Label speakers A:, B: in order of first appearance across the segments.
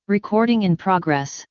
A: Recording in progress.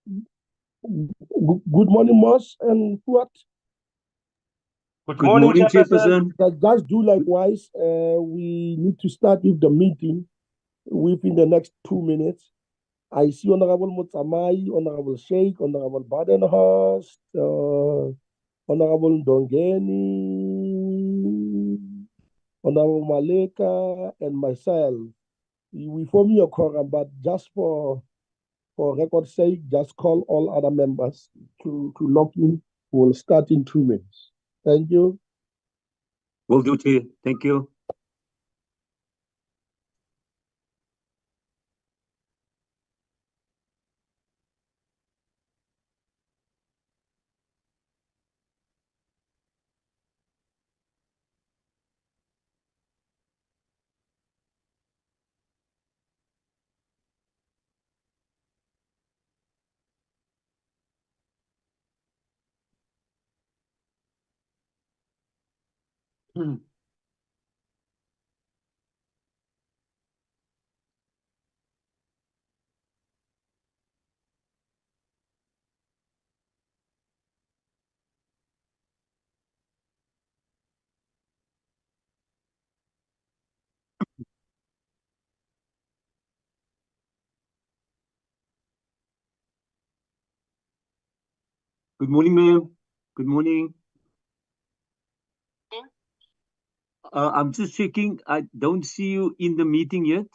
A: Good morning, Moss and what?
B: Good morning, Chairperson.
A: Just do likewise. We need to start with the meeting within the next 2 minutes. I see Honorable Mutsamai, Honorable Sheikh, Honorable Badenhorst, Honorable Dongeni, Honorable Maleka, and myself. We form your quorum, but just for record's sake, just call all other members to log in. We'll start in 2 minutes. Thank you.
B: Will do, Chair. Thank you. Good morning, ma'am. Good morning. I'm just checking. I don't see you in the meeting yet.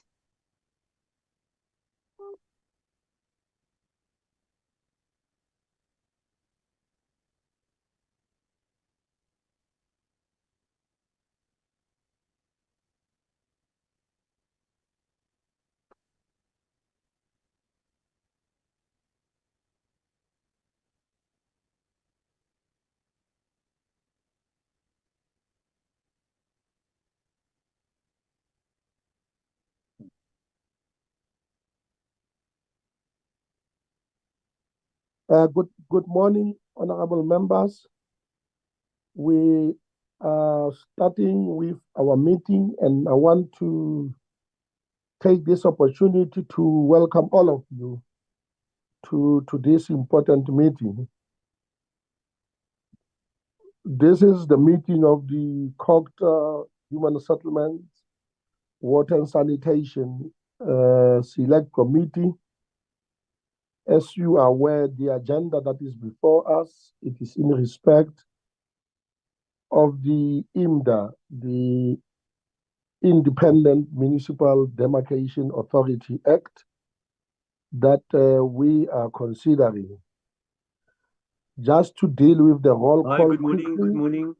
A: Good morning, honorable members. We are starting with our meeting, and I want to take this opportunity to welcome all of you to this important meeting. This is the meeting of the Cooperative Human Settlements, Water and Sanitation Select Committee. As you are aware, the agenda that is before us, it is in respect of the IMDA, the Independent Municipal Demarcation Authority Act, that we are considering. Just to deal with the roll call.
B: Hi, good morning. Quickly. Good morning.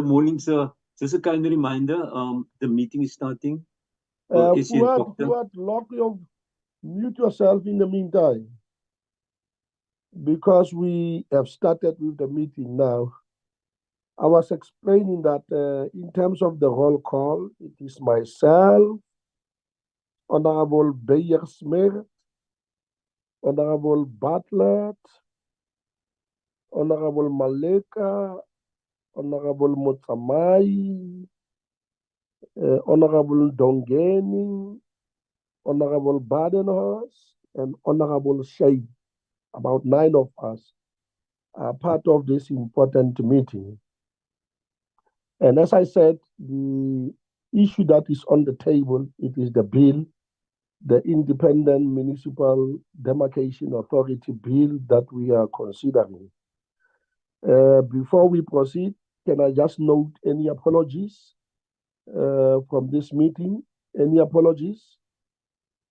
B: Morning, sir. Just a kind reminder, the meeting is starting.
A: Mute yourself in the meantime, because we have started with the meeting now. I was explaining that in terms of the roll call, it is myself, Honorable Beyer-Smith, Honorable Bartlett, Honorable Maleka, Honorable Mutsamai, Honorable Dongeni, Honorable Badenhorst, and Honorable Sheikh. About 9 of us are part of this important meeting. And as I said, the issue that is on the table, it is the bill, the Independent Municipal Demarcation Authority bill that we are considering. Before we proceed, can I just note any apologies from this meeting? Any apologies?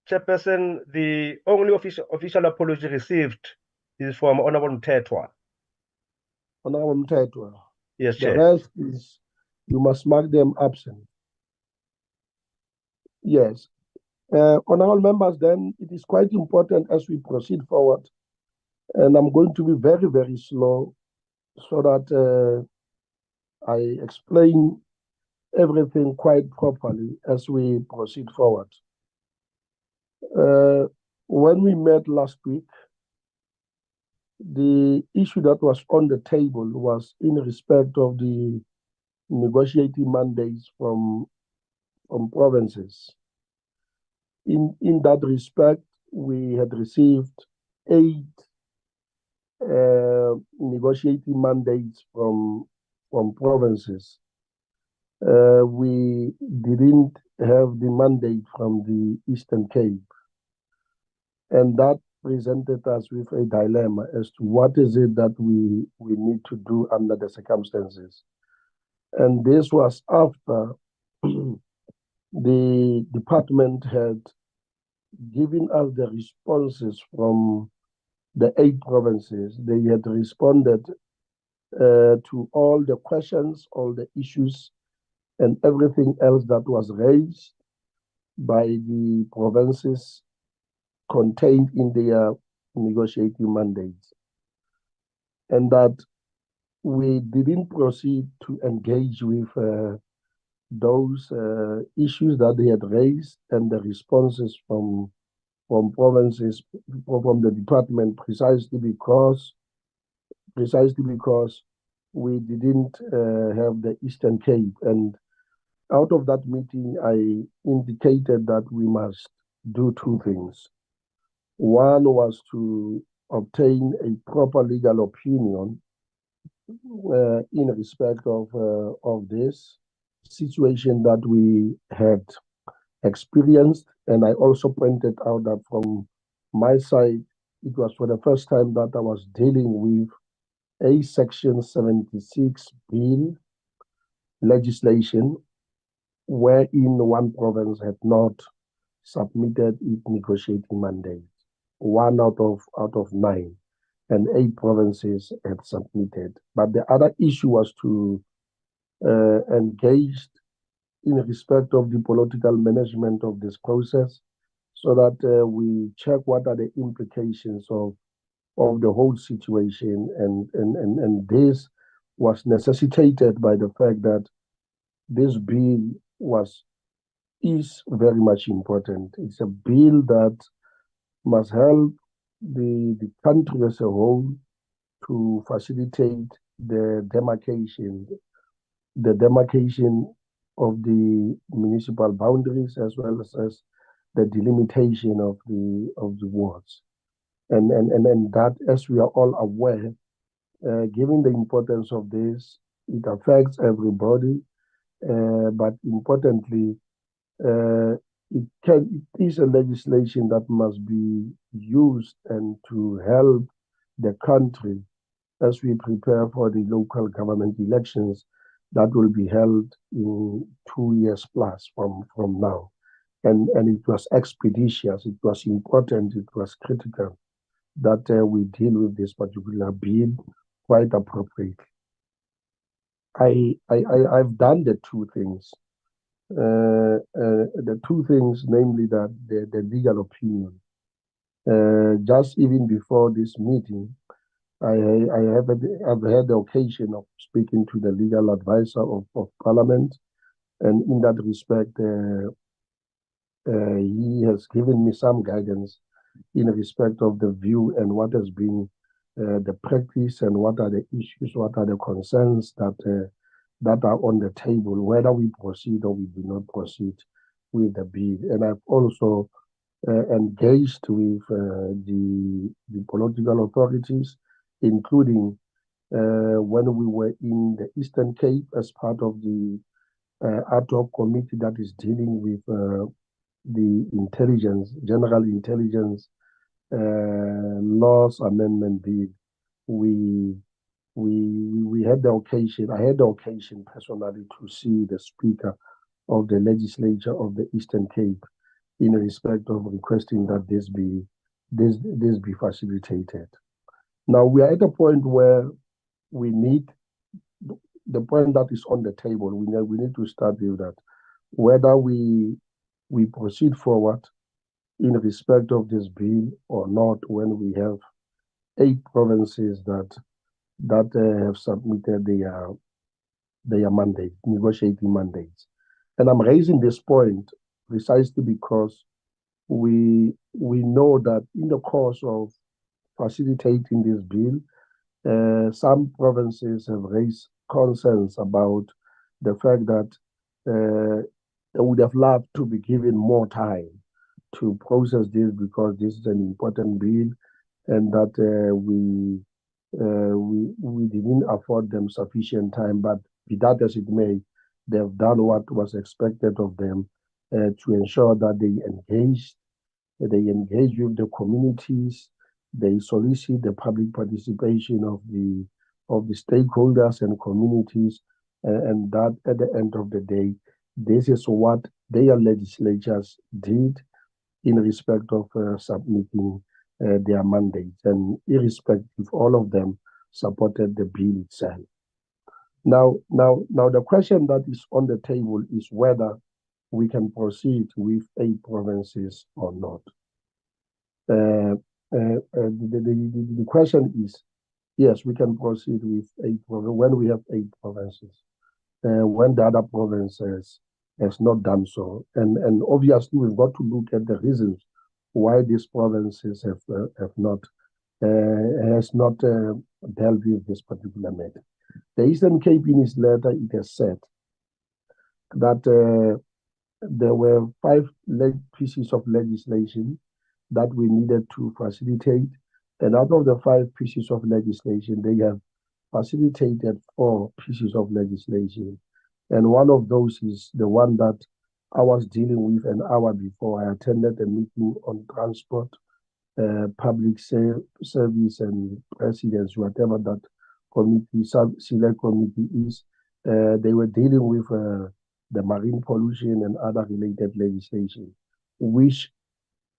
C: Chairperson, the only official apology received is from Honorable Mtetwa.
A: Honorable Mtetwa.
C: Yes, Chair.
A: The rest is, you must mark them absent. Yes. Honorable members, then it is quite important as we proceed forward, and I'm going to be very, very slow so that I explain everything quite properly as we proceed forward. When we met last week, the issue that was on the table was in respect of the negotiating mandates from provinces. In that respect, we had received 8 negotiating mandates from provinces. We didn't have the mandate from the Eastern Cape, and that presented us with a dilemma as to what is it that we need to do under the circumstances. And this was after the department had given us the responses from the 8 provinces. They had responded to all the questions, all the issues, and everything else that was raised by the provinces contained in their negotiating mandates. And that we didn't proceed to engage with those issues that they had raised and the responses from provinces, from the department, precisely because we didn't have the Eastern Cape. And out of that meeting, I indicated that we must do 2 things. One was to obtain a proper legal opinion in respect of this situation that we had experienced. And I also pointed out that from my side, it was for the first time that I was dealing with a Section 76 bill legislation wherein one province had not submitted its negotiating mandate. 1 out of 9, and 8 provinces had submitted. But the other issue was to engage in respect of the political management of this process, so that we check what are the implications of the whole situation. And this was necessitated by the fact that this bill is very much important. It's a bill that must help the country as a whole to facilitate the demarcation of the municipal boundaries, as well as the delimitation of the wards. And that, as we are all aware, given the importance of this, it affects everybody, but importantly, it is a legislation that must be used and to help the country as we prepare for the local government elections that will be held in 2 years plus from now. And it was expeditious, it was important, it was critical that we deal with this particular bill quite appropriately. I've done the 2 things. The 2 things, namely that the legal opinion. Just even before this meeting, I've had the occasion of speaking to the legal advisor of Parliament, and in that respect, he has given me some guidance in respect of the view and what has been the practice and what are the issues, what are the concerns that are on the table, whether we proceed or we do not proceed with the bill. And I've also engaged with the political authorities, including when we were in the Eastern Cape as part of the ad hoc committee that is dealing with the general intelligence laws amendment bill. We had the occasion, I had the occasion personally to see the Speaker of the Legislature of the Eastern Cape in respect of requesting that this be facilitated. Now we are at a point where we need the point that is on the table. We need to start with that, whether we proceed forward in respect of this bill or not, when we have 8 provinces that have submitted their mandate, negotiating mandates. And I'm raising this point precisely because we know that in the course of facilitating this bill, some provinces have raised concerns about the fact that they would have loved to be given more time to process this because this is an important bill, and that we didn't afford them sufficient time. But be that as it may, they've done what was expected of them to ensure that they engage with the communities, they solicit the public participation of the stakeholders and communities, and that at the end of the day, this is what their legislatures did in respect of submitting their mandates, and irrespective, all of them supported the bill itself. Now, the question that is on the table is whether we can proceed with 8 provinces or not. The question is, yes, we can proceed with 8 provinces when we have 8 provinces. When the other provinces has not done so, and obviously we've got to look at the reasons why these provinces have not dealt with this particular matter. The Eastern Cape, in its letter, it has said that there were 5 pieces of legislation that we needed to facilitate, and out of the 5 pieces of legislation, they have facilitated 4 pieces of legislation. And one of those is the one that I was dealing with an hour before. I attended a meeting on transport, public service and presidency, whatever that committee, select committee is. They were dealing with the marine pollution and other related legislation, which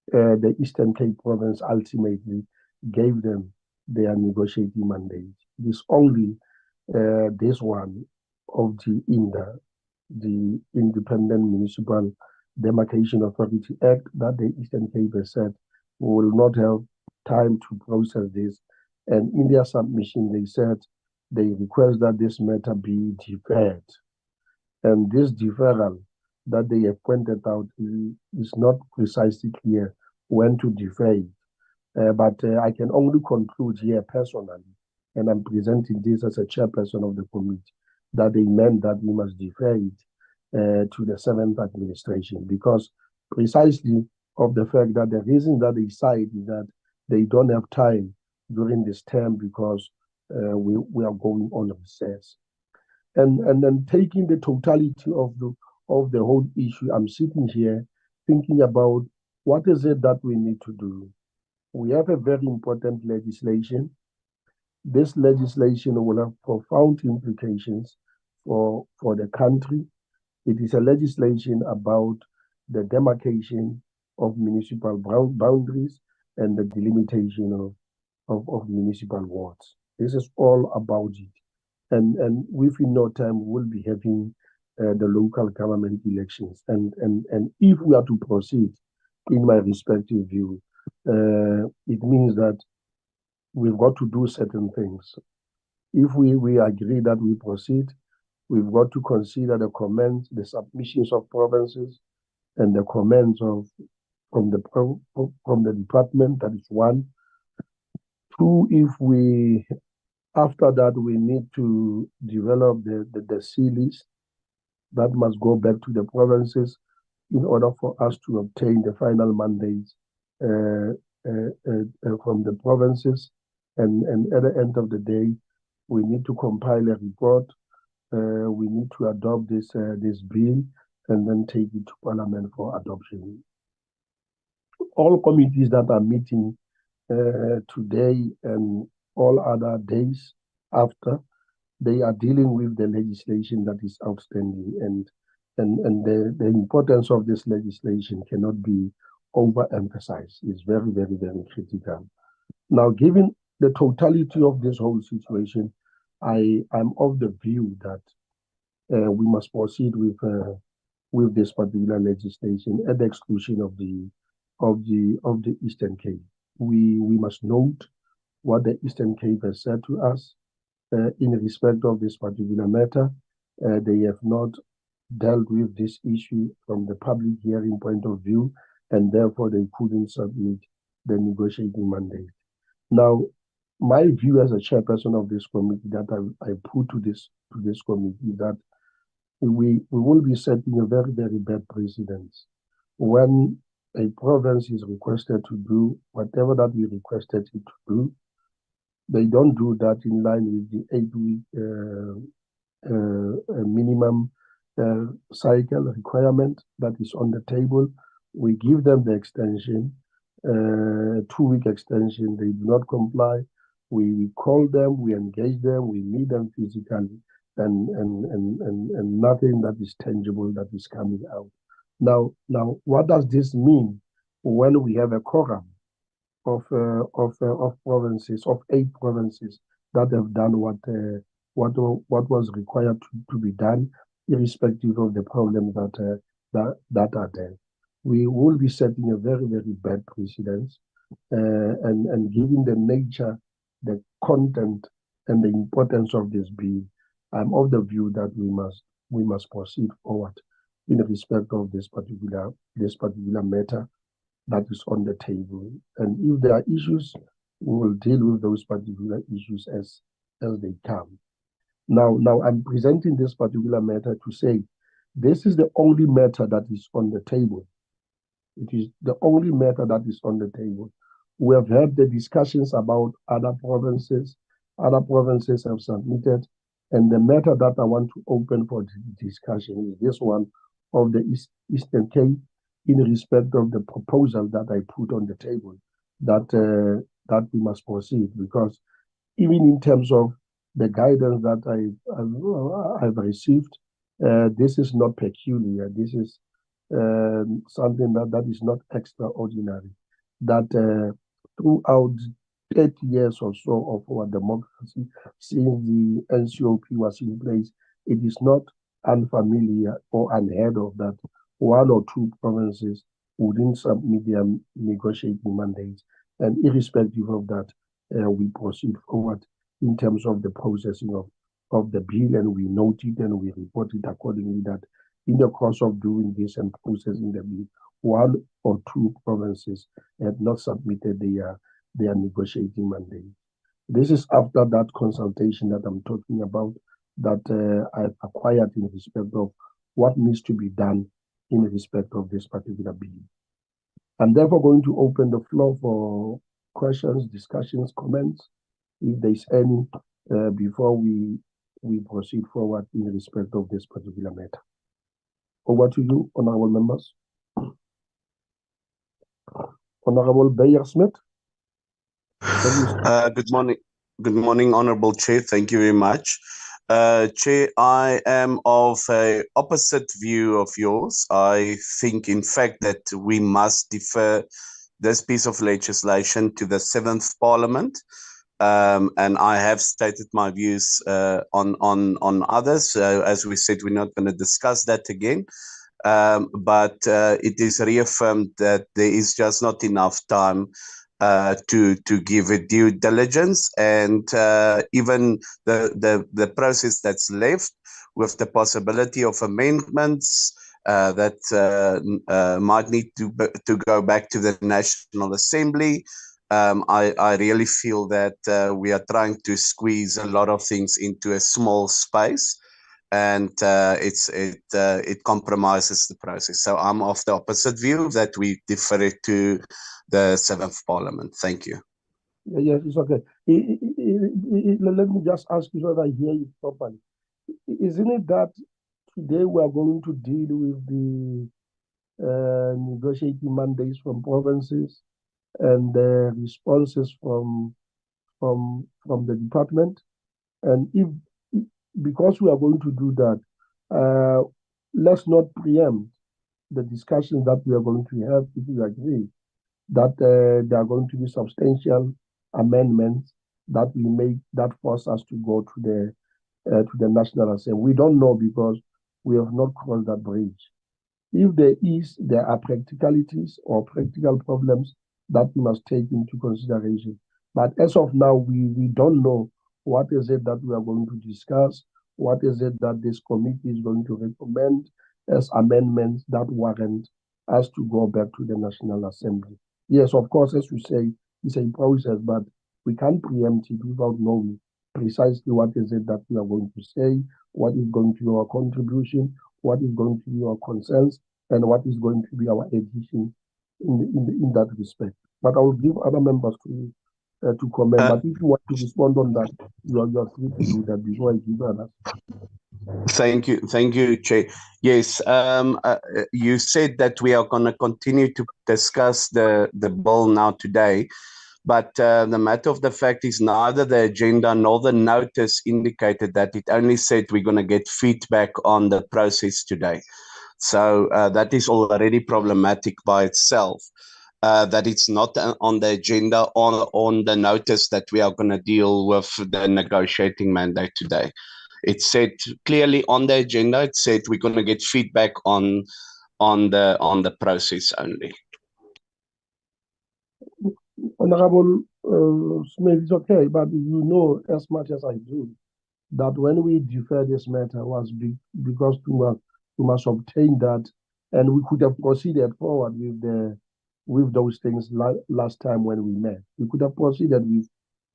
A: the Eastern Cape province ultimately gave them their negotiating mandate. It is only this one of the INDA, the Independent Municipal Demarcation Authority Act, that the Eastern Cape has said we will not have time to process this. And in their submission, they said they request that this matter be deferred. And this deferral that they have pointed out is not precisely clear when to defer it. But I can only conclude here personally, and I'm presenting this as a chairperson of the committee, that they meant that we must defer it to the 7th administration, because precisely of the fact that the reason that they cite is that they don't have time during this term because we are going on recess. And then taking the totality of the whole issue, I'm sitting here thinking about what is it that we need to do. We have a very important legislation. This legislation will have profound implications for the country. It is a legislation about the demarcation of municipal boundaries and the delimitation of municipal wards. This is all about it. And within no time, we'll be having the local government elections. And if we are to proceed, in my respective view, it means that we've got to do certain things. If we agree that we proceed, we've got to consider the comments, the submissions of provinces, and the comments from the department. That is one. 2, after that, we need to develop the C list that must go back to the provinces in order for us to obtain the final mandates from the provinces. And at the end of the day, we need to compile a report. We need to adopt this bill and then take it to Parliament for adoption. All committees that are meeting today and all other days after, they are dealing with the legislation that is outstanding, and the importance of this legislation cannot be overemphasized. It's very, very, very critical. Now, given the totality of this whole situation, I'm of the view that we must proceed with this particular legislation at the exclusion of the Eastern Cape. We must note what the Eastern Cape has said to us in respect of this particular matter. They have not dealt with this issue from the public hearing point of view, and therefore they couldn't submit the negotiating mandate. Now, my view as a chairperson of this committee that I put to this committee, that we will be setting a very, very bad precedent when a province is requested to do whatever that we requested it to do, they don't do that in line with the 8-week minimum cycle requirement that is on the table. We give them the extension, 2-week extension. They do not comply. We call them, we engage them, we meet them physically, and nothing that is tangible that is coming out. Now, what does this mean when we have a quorum of provinces, of 8 provinces that have done what was required to be done, irrespective of the problems that are there? We will be setting a very, very bad precedence, and given the nature, the content, and the importance of this bill, I'm of the view that we must proceed forward in respect of this particular matter that is on the table. And if there are issues, we will deal with those particular issues as they come. Now I'm presenting this particular matter to say this is the only matter that is on the table. It is the only matter that is on the table. We have had the discussions about other provinces. Other provinces have submitted, and the matter that I want to open for discussion is this one of the Eastern Cape, in respect of the proposal that I put on the table, that we must proceed, because even in terms of the guidance that I've received, this is not peculiar. This is something that is not extraordinary. That throughout 30 years or so of our democracy, since the NCOP was in place, it is not unfamiliar or unheard of that 1 or 2 provinces wouldn't submit their negotiating mandates. And irrespective of that, we proceed forward in terms of the processing of the bill, and we note it and we report it accordingly that in the course of doing this and processing the bill, 1 or 2 provinces have not submitted their negotiating mandate. This is after that consultation that I'm talking about, that I've acquired in respect of what needs to be done in respect of this particular bill. I'm therefore going to open the floor for questions, discussions, comments, if there's any, before we proceed forward in respect of this particular matter. Over to you, honorable members. Honorable Beyer-Smith.
D: Good morning, Honorable Chair. Thank you very much. Chair, I am of a opposite view of yours. I think, in fact, that we must defer this piece of legislation to the 7th Parliament. And I have stated my views on others. As we said, we're not going to discuss that again. But it is reaffirmed that there is just not enough time to give it due diligence, and even the process that's left with the possibility of amendments that might need to go back to the National Assembly. I really feel that we are trying to squeeze a lot of things into a small space, and it compromises the process. So I'm of the opposite view, that we defer it to the 7th Parliament. Thank you.
A: Yes, it's okay. Let me just ask you so that I hear you properly. Isn't it that today we are going to deal with the negotiating mandates from provinces and the responses from the department? And because we are going to do that, let's not preempt the discussions that we are going to have, if you agree that there are going to be substantial amendments that we make that force us to go to the National Assembly. We don't know, because we have not crossed that bridge. If there are practicalities or practical problems that we must take into consideration. But as of now, we don't know what is it that we are going to discuss, what is it that this committee is going to recommend as amendments that warrant us to go back to the National Assembly. Yes, of course, as you say, it's a process, but we can't preempt it without knowing precisely what is it that we are going to say, what is going to be our contribution, what is going to be our concerns, and what is going to be our addition in that respect. But I will give other members to comment. But if you want to respond on that, you are free to do that before I give others.
D: Thank you, Chair. Yes, you said that we are going to continue to discuss the bill now today, but the matter of the fact is neither the agenda nor the notice indicated that. It only said we're going to get feedback on the process today. So that is already problematic by itself, that it's not on the agenda on the notice that we are going to deal with the negotiating mandate today. It said clearly on the agenda, it said we're going to get feedback on the process only.
A: Honorable Smith, it's okay, but you know as much as I do that when we defer this matter was because we must obtain that, and we could have proceeded forward with those things last time when we met. We could have proceeded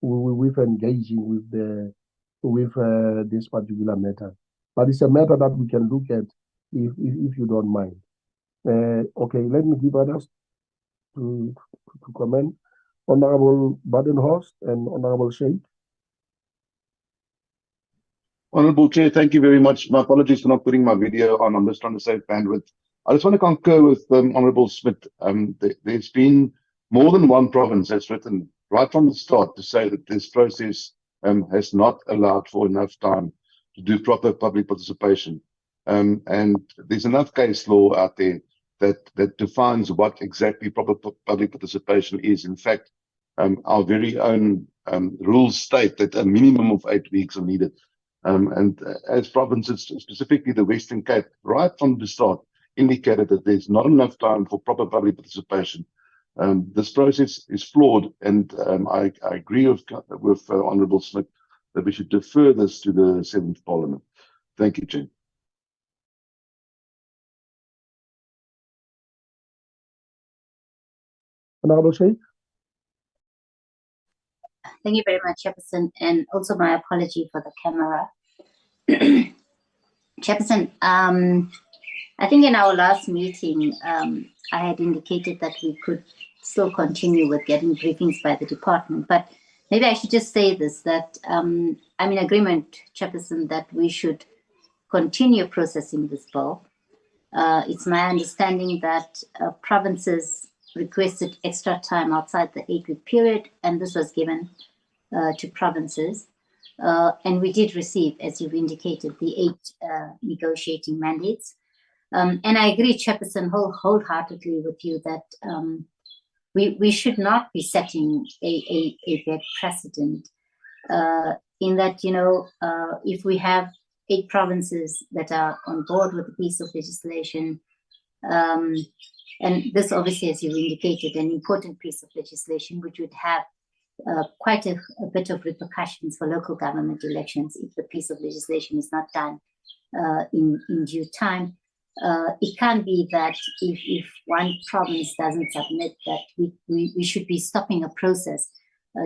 A: with engaging with this particular matter, but it's a matter that we can look at if you don't mind. Okay, let me give others to comment. Honorable Badenhorst and Honorable Sheikh.
E: Honorable Chair, thank you very much. My apologies for not putting my video on. I'm just trying to save bandwidth. I just want to concur with Honorable Smith. There's been more than one province that's written right from the start to say that this process has not allowed for enough time to do proper public participation. And there's enough case law out there that defines what exactly proper public participation is. In fact, our very own rules state that a minimum of 8 weeks are needed. And as provinces, specifically the Western Cape, right from the start, indicated that there's not enough time for proper public participation. This process is flawed, and I agree with Honourable Smith that we should defer this to the 7th Parliament. Thank you, Chair.
A: Honourable Sheikh.
F: Thank you very much, Chairperson, and also my apology for the camera. Chairperson, I think in our last meeting, I had indicated that we could still continue with getting briefings by the department, but maybe I should just say this, that I'm in agreement, Chairperson, that we should continue processing this bill. It's my understanding that provinces requested extra time outside the 8-week period, and this was given to provinces. And we did receive, as you've indicated, the 8 negotiating mandates. And I agree, Chairperson, wholeheartedly with you that we should not be setting a bad precedent in that, you know, if we have 8 provinces that are on board with a piece of legislation, and this obviously, as you indicated, an important piece of legislation which would have quite a bit of repercussions for local government elections if the piece of legislation is not done in due time. It can't be that if one province doesn't submit, that we should be stopping a process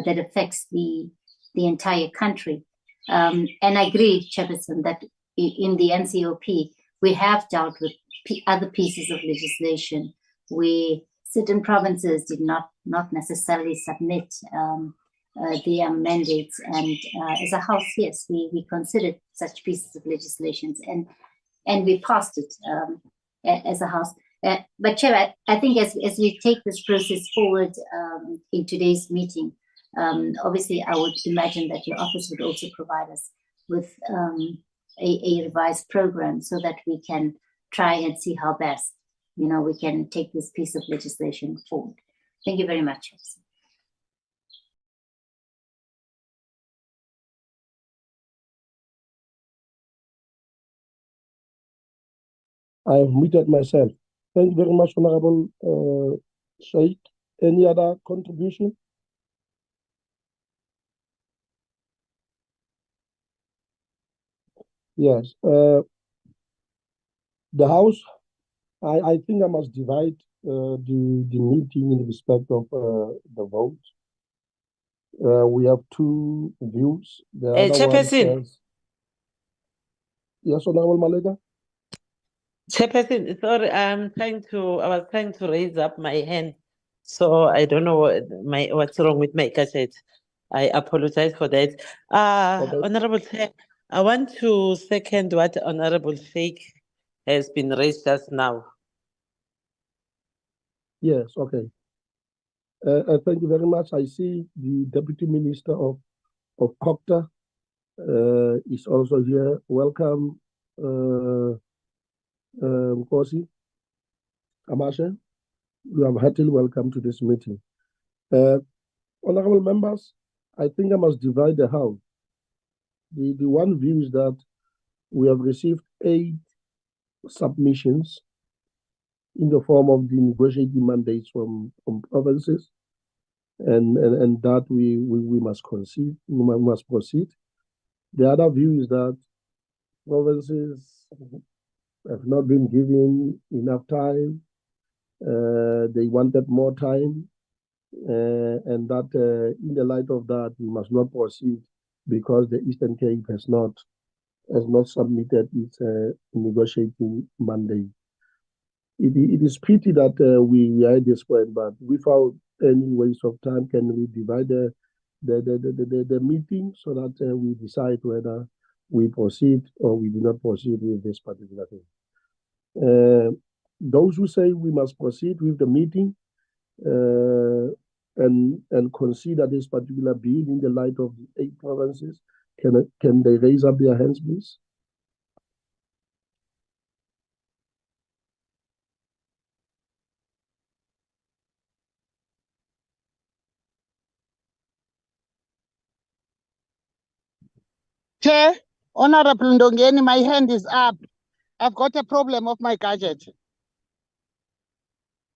F: that affects the entire country. And I agree, Chairperson, that in the NCOP, we have dealt with other pieces of legislation where certain provinces did not necessarily submit their mandates. And as a House, yes, we considered such pieces of legislation and we passed it as a House. But Chair, I think as we take this process forward in today's meeting, obviously I would imagine that your office would also provide us with a revised program so that we can try and see how best, you know, we can take this piece of legislation forward. Thank you very much.
A: I have muted myself. Thank you very much, Honorable Sheikh. Any other contribution? Yes. The House, I think I must divide the meeting in respect of the vote. We have 2 views. The other one
G: Chairperson.
A: says, yes, Honorable Malega?
G: Chairperson, sorry, I was trying to raise up my hand, so I don't know what's wrong with my gadget. I apologize for that.
A: Okay.
G: Honorable Chair, I want to second what Honorable Sheikh has been raised just now.
A: Yes, okay. Thank you very much. I see the Deputy Minister of Cooperative is also here. Welcome, Nkosi Amashe. You are heartily welcome to this meeting. Honorable members, I think I must divide the house. The one view is that we have received 8 submissions in the form of the negotiating mandates from provinces, and that we must concede, we must proceed. The other view is that provinces have not been given enough time. They wanted more time, and that in the light of that, we must not proceed because the Eastern Cape has not submitted its negotiating mandate. It is pity that we are at this point, but without any waste of time, can we divide the meeting so that we decide whether we proceed or we do not proceed with this particular thing. Those who say we must proceed with the meeting and consider this particular bill in the light of the 8 provinces, can they raise up their hands, please?
H: Chair, Honorable Ndongeni, my hand is up. I've got a problem of my gadget.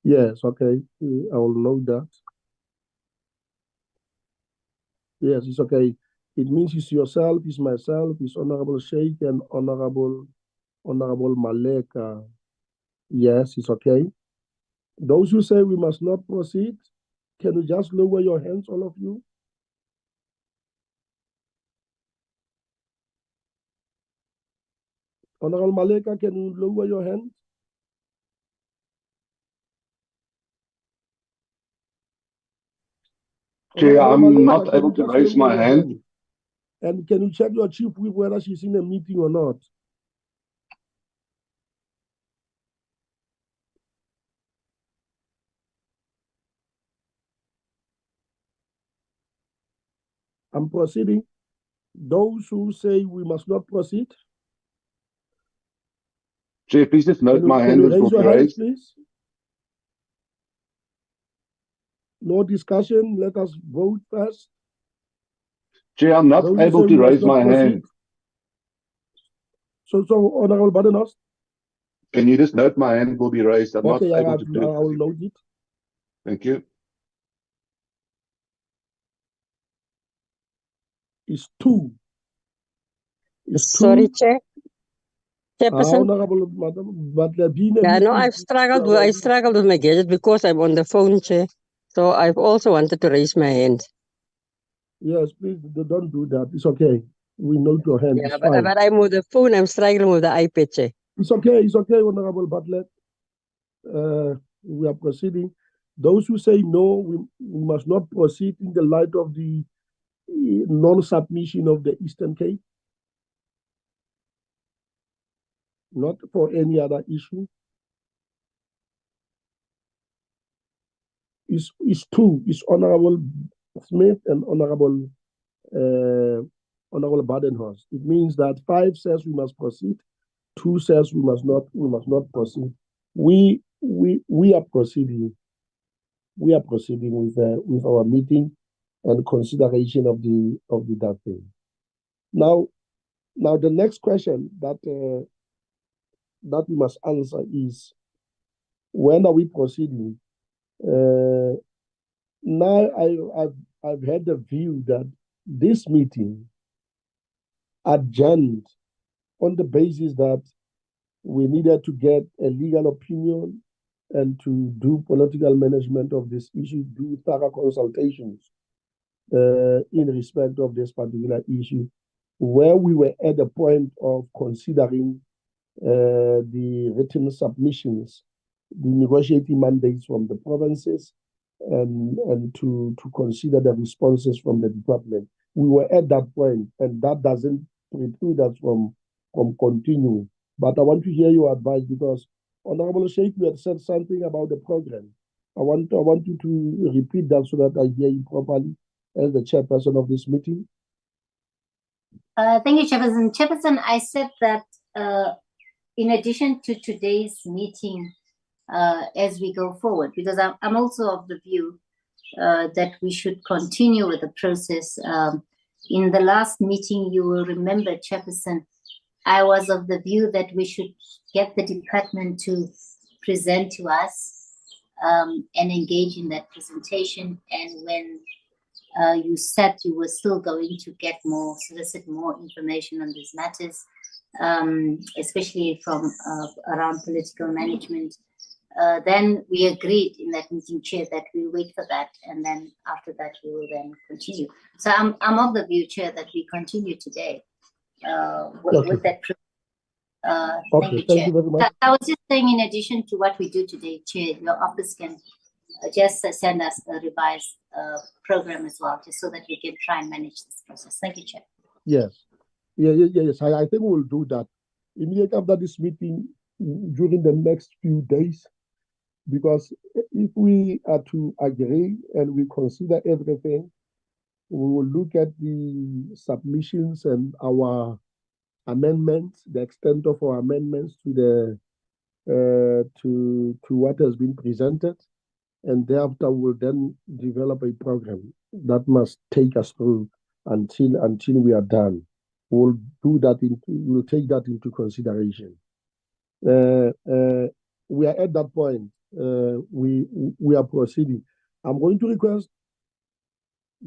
A: Yes, okay. I will note that. Yes, it's okay. It means it's yourself, it's myself, it's Honorable Sheikh and Honorable Maleka. Yes, it's okay. Those who say we must not proceed, can you just lower your hands, all of you? Honorable Maleka, can you lower your hand?
E: Chair,
A: Honorable
E: I'm
A: Maleka,
E: not
A: can
E: able
A: you
E: to
A: just
E: raise
A: lower
E: my
A: your
E: hand.
A: And can you check your chief whip whether she's in a meeting or not? I'm proceeding. Those who say we must not proceed,
E: Chair, please just note my
A: can
E: hand
A: you
E: will
A: raise
E: be
A: your hands,
E: raised.
A: please? No discussion. Let us vote first.
E: Chair, I'm not
A: Those who
E: able
A: say
E: to
A: we must
E: raise
A: not
E: my
A: proceed.
E: hand.
A: So Honorable Badenos.
E: Can you just note my hand will be raised? I'm
A: Okay,
E: not
A: I
E: able to do it.
A: will note it.
E: Thank you.
A: It's 2. It's 2.
I: Sorry, Chair. Chairperson.
A: Honorable Madam, but there being a
I: Yeah, no,
A: meeting.
I: I struggled with my gadget because I'm on the phone, Chair. So I've also wanted to raise my hand.
A: Yes, please don't do that. It's okay. We note your hand.
I: Yeah,
A: It's fine.
I: but I'm with the phone. I'm struggling with the iPad, Chair.
A: It's okay. It's okay, Honorable Bartlett. We are proceeding. Those who say no, we must not proceed in the light of the non-submission of the Eastern Cape, not for any other issue. It's 2. It's Honorable Smith and Honorable Badenhorst. It means that 5 says we must proceed, 2 says we must not proceed. We are proceeding. We are proceeding with our meeting and consideration of that thing. Now the next question that we must answer is, when are we proceeding? Now I've had the view that this meeting adjourned on the basis that we needed to get a legal opinion and to do political management of this issue, do thorough consultations in respect of this particular issue, where we were at the point of considering the written submissions, the negotiating mandates from the provinces, and to consider the responses from the department. We were at that point, and that doesn't preclude us from continuing. But I want to hear your advice, because Honorable Sheikh, you had said something about the program. I want you to repeat that so that I hear you properly as the chairperson of this meeting.
F: Thank you, Chairperson. Chairperson, I said that in addition to today's meeting, as we go forward, because I'm also of the view that we should continue with the process. In the last meeting, you will remember, Chairperson, I was of the view that we should get the department to present to us and engage in that presentation. And when you said you were still going to solicit more information on these matters, especially from around political management, then we agreed in that meeting, Chair, that we'll wait for that, and then after that we will then continue. So I'm of the view, Chair, that we continue today with that. Thank you, Chair.
A: You very much.
F: I was just saying, in addition to what we do today, Chair, your office can just send us a revised program as well, just so that we can try and manage this process. Thank you, Chair.
A: Yes. Yes. I think we'll do that immediately after this meeting during the next few days, because if we are to agree and we consider everything, we will look at the submissions and our amendments, the extent of our amendments to the to what has been presented, and thereafter we'll then develop a program that must take us through until we are done. We'll take that into consideration. We are at that point. We are proceeding. I'm going to request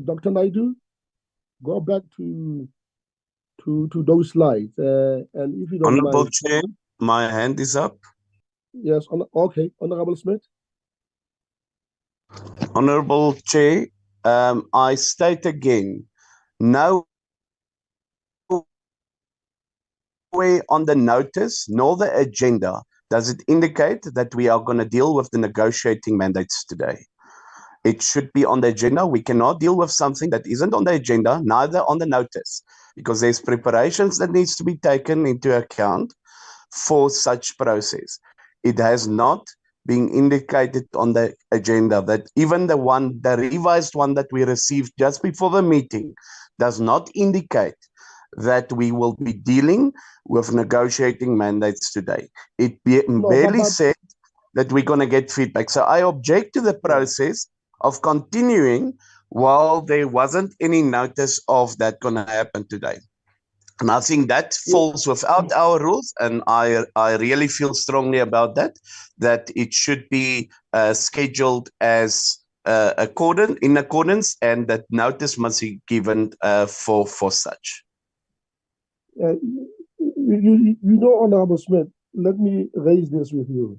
A: Dr. Naidu go back to those slides, and if you don't
D: Honorable
A: mind.
D: Chair, my hand is up.
A: Yes. Okay, Honorable Smith.
D: Honorable Chair, I state again, nowhere on the notice nor the agenda does it indicate that we are going to deal with the negotiating mandates today. It should be on the agenda. We cannot deal with something that isn't on the agenda, neither on the notice, because there's preparations that needs to be taken into account for such process. It has not been indicated on the agenda that even the revised one that we received just before the meeting does not indicate that we will be dealing with negotiating mandates today. It barely said that we're going to get feedback. So I object to the process of continuing while there wasn't any notice of that going to happen today. And I think that falls without our rules, and I really feel strongly about that it should be scheduled as in accordance, and that notice must be given for such.
A: You know, Honorable Smith, let me raise this with you.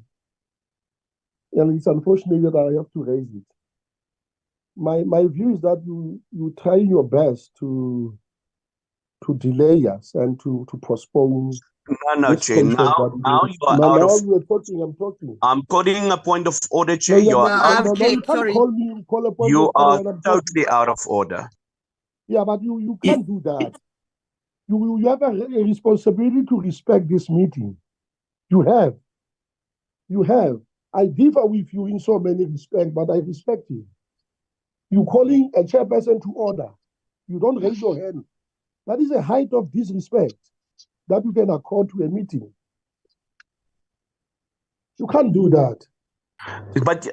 A: And it's unfortunate that I have to raise it. My view is that you try your best to delay us and to postpone.
D: No, Chair. Now you are out of.
A: You're talking. I'm talking.
D: I'm calling a point of order, Chair. You are
A: you can't call me. Call a point
D: you
A: of order
D: are
A: when I'm
D: totally
A: talking.
D: out of order.
A: Yeah, but you can't do that. You have a responsibility to respect this meeting. You have. I differ with you in so many respects, but I respect you. You calling a chairperson to order. You don't raise your hand. That is a height of disrespect that you can accord to a meeting. You can't do that.
D: But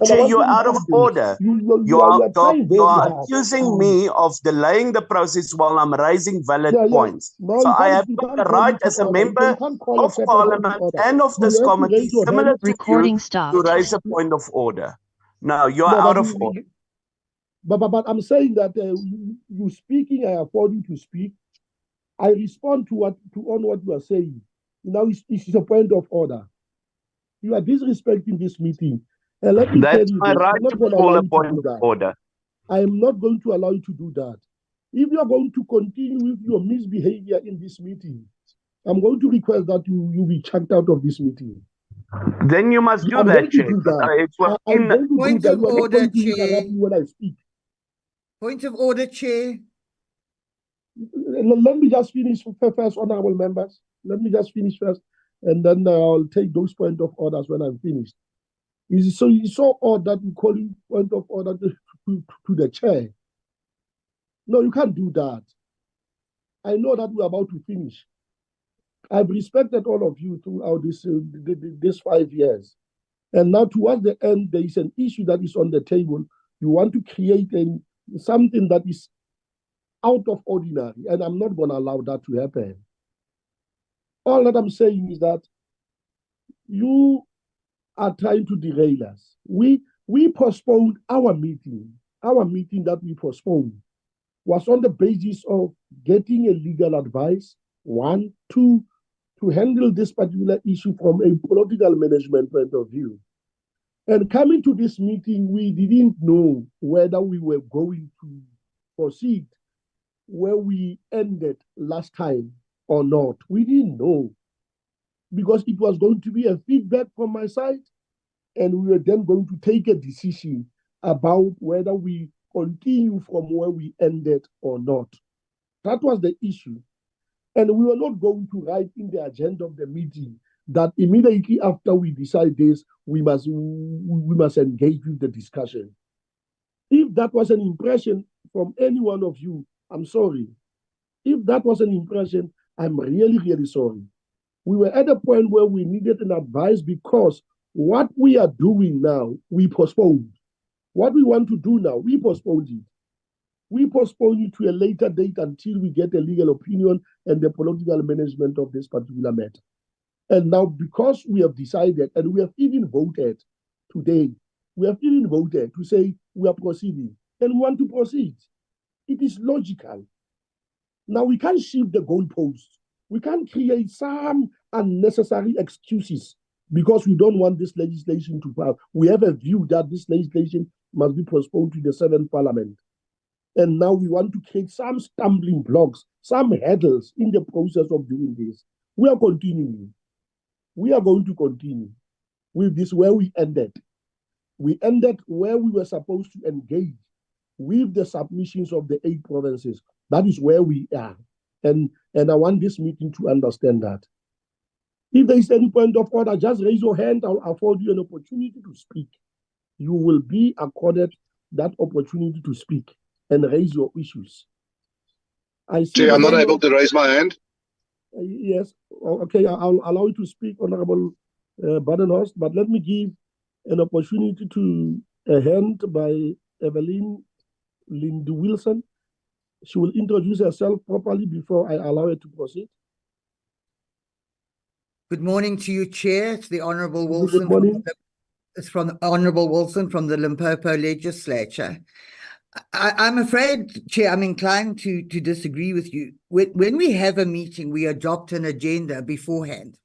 D: Chair, you're out of order. You are accusing me of delaying the process while I'm raising valid points.
A: No,
D: so I have the right as a member of Parliament and of this committee, similar to you, to raise a point of order. No, you are out of order.
A: But I'm saying that you speaking, I afford you to speak. I respond to what you are saying. Now it's a point of order. You are disrespecting this meeting. And let me tell you,
D: my right to call a point of order.
A: I am not going to allow you to do that. If you are going to continue with your misbehavior in this meeting, I'm going to request that you be chucked out of this meeting.
D: Then you must do
A: I'm
D: that,
A: going to
D: Chair.
A: do that.
D: It's
A: I'm
D: within
A: going to do
J: Point
A: that.
J: of
A: You are not
J: order,
A: going to
J: Chair.
A: interrupt me when I speak.
J: Point of order, Chair.
A: Let me just finish first, honorable members. Let me just finish first, and then I'll take those point of orders when I'm finished. It's so odd that you call it point of order to the chair. No, you can't do that. I know that we're about to finish. I've respected all of you throughout this 5 years. And now towards the end, there is an issue that is on the table. You want to create something that is out of ordinary, and I'm not going to allow that to happen. All that I'm saying is that you are trying to derail us. We postponed our meeting. Our meeting that we postponed was on the basis of getting a legal advice, one, two, to handle this particular issue from a political management point of view. And coming to this meeting, we didn't know whether we were going to proceed where we ended last time or not. We didn't know, because it was going to be a feedback from my side, and we were then going to take a decision about whether we continue from where we ended or not. That was the issue. And we were not going to write in the agenda of the meeting that immediately after we decide this, we must engage with the discussion. If that was an impression from any one of you, I'm sorry. If that was an impression, I'm really, really sorry. We were at a point where we needed an advice, because what we are doing now, we postponed. What we want to do now, we postponed it. We postpone it to a later date until we get a legal opinion and the political management of this particular matter. And now, because we have decided, and we have even voted today, we have even voted to say we are proceeding and we want to proceed. It is logical. Now, we can't shift the goalposts. We can't create some unnecessary excuses because we don't want this legislation to pass. We have a view that this legislation must be postponed to the 7th Parliament. And now we want to create some stumbling blocks, some hurdles in the process of doing this. We are continuing. We are going to continue with this where we ended. We ended where we were supposed to engage with the submissions of the 8 provinces. That is where we are. And I want this meeting to understand that. If there is any point of order, just raise your hand. I'll afford you an opportunity to speak. You will be accorded that opportunity to speak and raise your issues. I see.
E: Chair, I'm not able to raise my hand.
A: Yes. Okay, I'll allow you to speak, Honorable Badenhorst, but let me give an opportunity to a hand by Evelyn Lindy Wilson. She will introduce herself properly before I allow her to proceed.
J: Good morning to you, Chair. It's the Honourable Wilson.
A: Good morning.
J: It's from Honourable Wilson from the Limpopo Legislature. I'm afraid, Chair, I'm inclined to disagree with you. When we have a meeting, we adopt an agenda beforehand.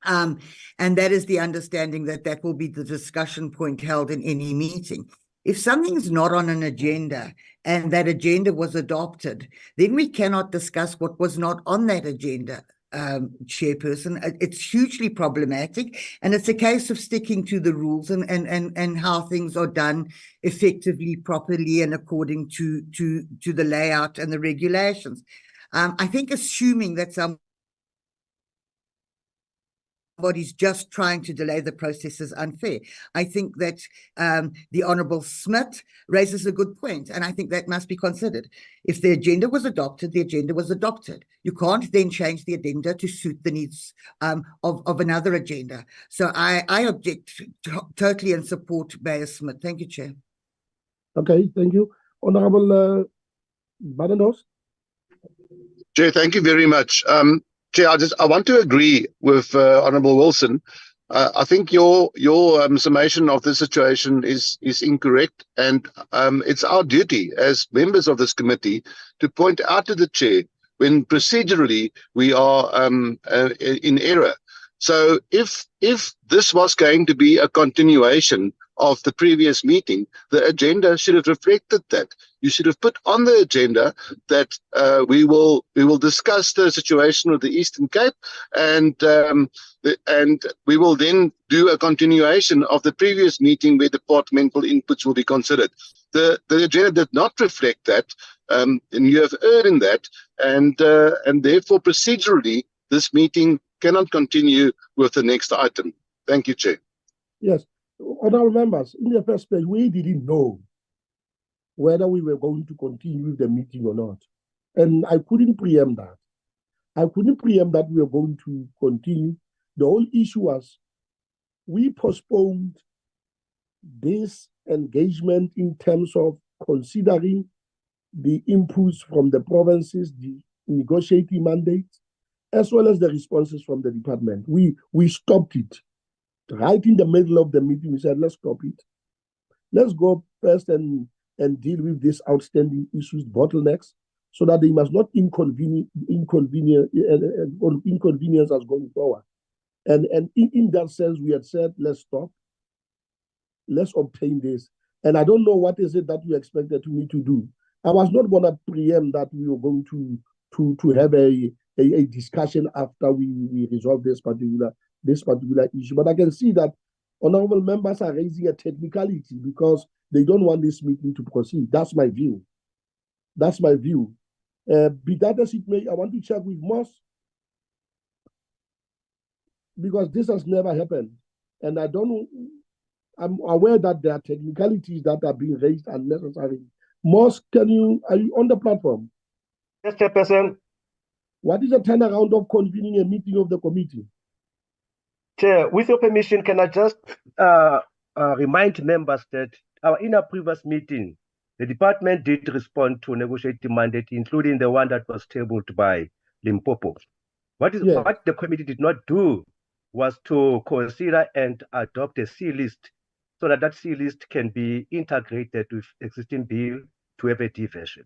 J: And that is the understanding that will be the discussion point held in any meeting. If something's not on an agenda and that agenda was adopted, then we cannot discuss what was not on that agenda. Chairperson, it's hugely problematic, and it's a case of sticking to the rules and how things are done effectively, properly, and according to the layout and the regulations. I think assuming that somebody's just trying to delay the process is unfair. I think that the Honourable Smith raises a good point, and I think that must be considered. If the agenda was adopted, the agenda was adopted. You can't then change the agenda to suit the needs of another agenda. So I object totally and support Mayor Smith. Thank you, Chair.
A: Okay, thank you. Honourable Badenhorst.
E: Chair, thank you very much. Chair, I want to agree with Honourable Wilson. I think your summation of the situation is incorrect, and it's our duty as members of this committee to point out to the chair when procedurally we are in error. So if this was going to be a continuation of the previous meeting, the agenda should have reflected that. You should have put on the agenda that we will discuss the situation of the Eastern Cape, and we will then do a continuation of the previous meeting where departmental inputs will be considered. The agenda did not reflect that, and you have erred in that, and therefore procedurally this meeting cannot continue with the next item. Thank you, Chair.
A: Yes, honorable members, in the first place, we didn't know whether we were going to continue with the meeting or not. And I couldn't preempt that. I couldn't preempt that we were going to continue. The whole issue was we postponed this engagement in terms of considering the inputs from the provinces, the negotiating mandates, as well as the responses from the department. We stopped it. Right in the middle of the meeting, we said, let's stop it. Let's go first and deal with these outstanding issues, bottlenecks, so that they must not inconvenience us going forward. And in that sense, we had said, let's stop. Let's obtain this. And I don't know what is it that you expected me to do. I was not going to preempt that we were going to have a discussion after we resolve this particular issue. But I can see that honorable members are raising a technicality because they don't want this meeting to proceed. That's my view. That's my view. Be that as it may, I want to check with Moss, because this has never happened. And I'm aware that there are technicalities that are being raised unnecessarily. Moss, are you on the platform?
C: Yes, Chairperson.
A: What is the turnaround of convening a meeting of the committee?
C: Chair, with your permission, can I just remind members that in our previous meeting, the department did respond to a negotiating mandate, including the one that was tabled by Limpopo. What the committee did not do was to consider and adopt a C list so that C list can be integrated with existing bill to have a D version.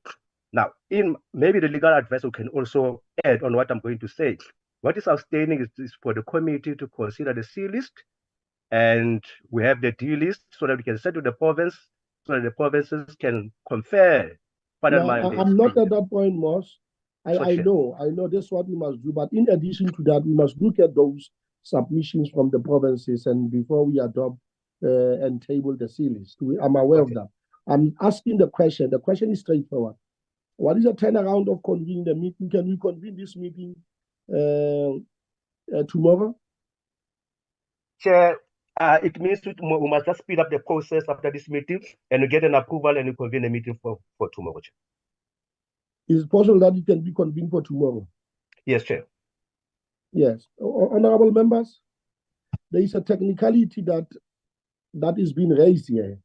C: Now, maybe the legal advisor can also add on what I'm going to say. What is outstanding is for the committee to consider the C list, and we have the D list so that we can send to the province, so that the provinces can confer final mandates.
A: I'm not at that point, Moss. I know this is what we must do, but in addition to that, we must look at those submissions from the provinces and before we adopt and table the C list. I'm aware of that. I'm asking the question. The question is straightforward. What is the turnaround of convening the meeting? Can we convene this meeting tomorrow?
C: Chair, it means we must just speed up the process after this meeting and we get an approval and we convene a meeting for tomorrow, Chair. Is
A: it possible that it can be convened for tomorrow?
C: Yes, Chair.
A: Yes. Honorable members, there is a technicality that is being raised here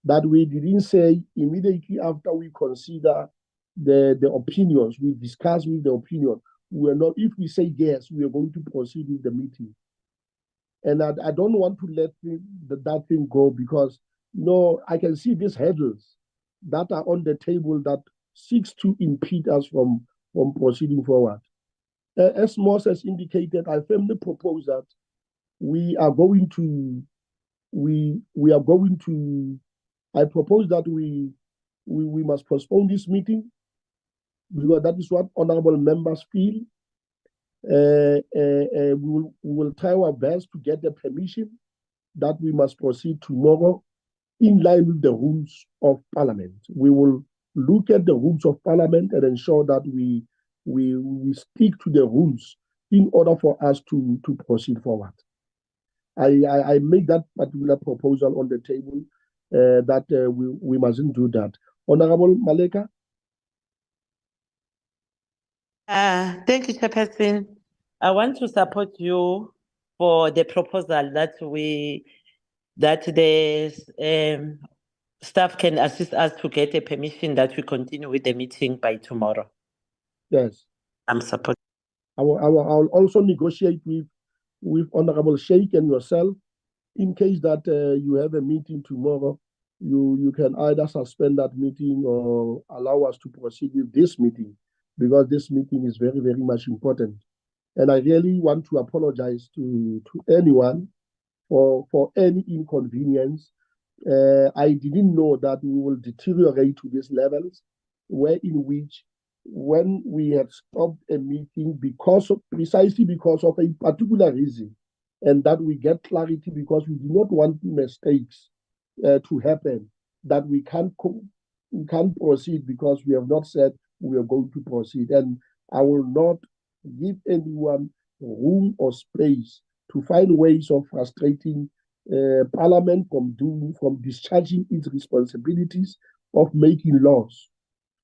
A: that we didn't say immediately after we consider the opinions, we discuss with the opinion. If we say yes, we are going to proceed with the meeting. And I don't want to let that thing go because, I can see these hurdles that are on the table that seeks to impede us from proceeding forward. As Moss has indicated, I firmly propose that I propose that we must postpone this meeting because that is what honorable members feel. We will try our best to get the permission that we must proceed tomorrow in line with the rules of Parliament. We will look at the rules of Parliament and ensure that we stick to the rules in order for us to proceed forward. I make that particular proposal on the table that we mustn't do that. Honorable Maleka?
G: Thank you, Chairperson. I want to support you for the proposal that the staff can assist us to get a permission that we continue with the meeting by tomorrow.
A: Yes.
G: I'm supporting.
A: I'll also negotiate with Honorable Sheikh and yourself in case that you have a meeting tomorrow. You can either suspend that meeting or allow us to proceed with this meeting because this meeting is very, very much important. And I really want to apologize to anyone for any inconvenience I didn't know that we will deteriorate to these levels, where in which when we have stopped a meeting precisely because of a particular reason, and that we get clarity because we do not want mistakes to happen, that we can't proceed because we have not said we are going to proceed. And I will not give anyone room or space to find ways of frustrating Parliament from discharging its responsibilities of making laws,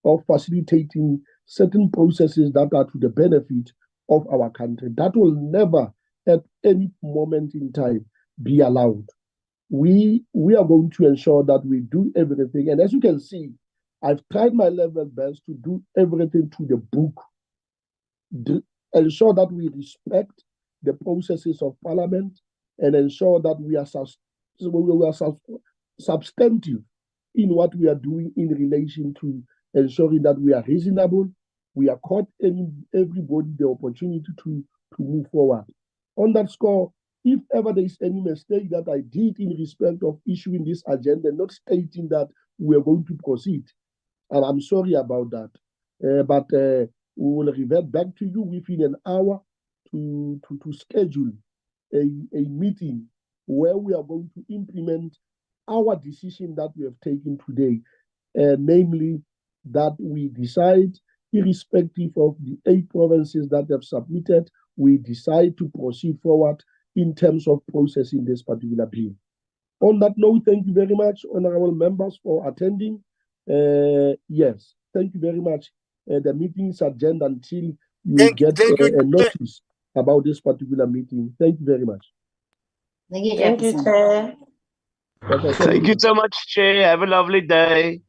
A: of facilitating certain processes that are to the benefit of our country. That will never, at any moment in time, be allowed. We are going to ensure that we do everything. And as you can see, I've tried my level best to do everything to the book, ensure that we respect the processes of Parliament, and ensure that we are substantive in what we are doing in relation to ensuring that we are reasonable, we are caught everybody the opportunity to move forward. On that score, if ever there is any mistake that I did in respect of issuing this agenda, not stating that we are going to proceed, and I'm sorry about that, but we will revert back to you within an hour to schedule a meeting where we are going to implement our decision that we have taken today, namely that we decide, irrespective of the 8 provinces that have submitted, we decide to proceed forward in terms of processing this particular bill. On that note, thank you very much, honorable members, for attending. Yes, thank you very much. The meeting is adjourned until you get a notice about this particular meeting. Thank you very much.
F: Thank you,
G: Thank you,
F: Jefferson.
G: Chair.
C: Thank you so much, Chair. Have a lovely day.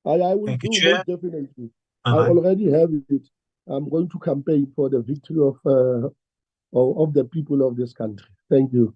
A: I will
K: Thank you,
A: do,
K: Chair.
A: most definitely.
K: Bye-bye.
A: I already have it. I'm going to campaign for the victory of the people of this country. Thank you.